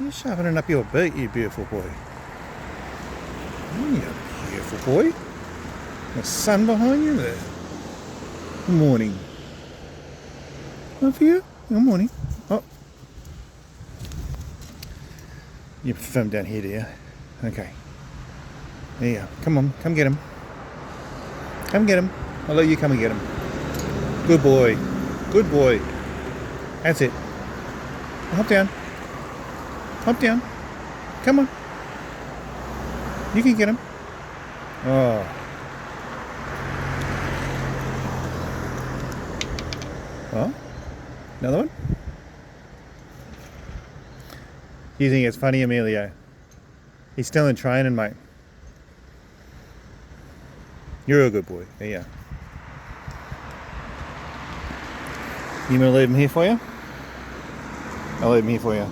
You're sharpening up your beak, you beautiful boy. Oh, you beautiful boy. The sun behind you there. Good morning. Love you. Good morning. Oh. You from down here, do you? Okay. There you go. Come on, come get him. Come get him. I'll let you come and get him. Good boy. Good boy. That's it. Hop down. Hop down. Come on. You can get him. Oh. Oh. Another one? You think it's funny, Emilio? He's still in training, mate. You're a good boy. There you are. You want me to leave him here for you? I'll leave him here for you.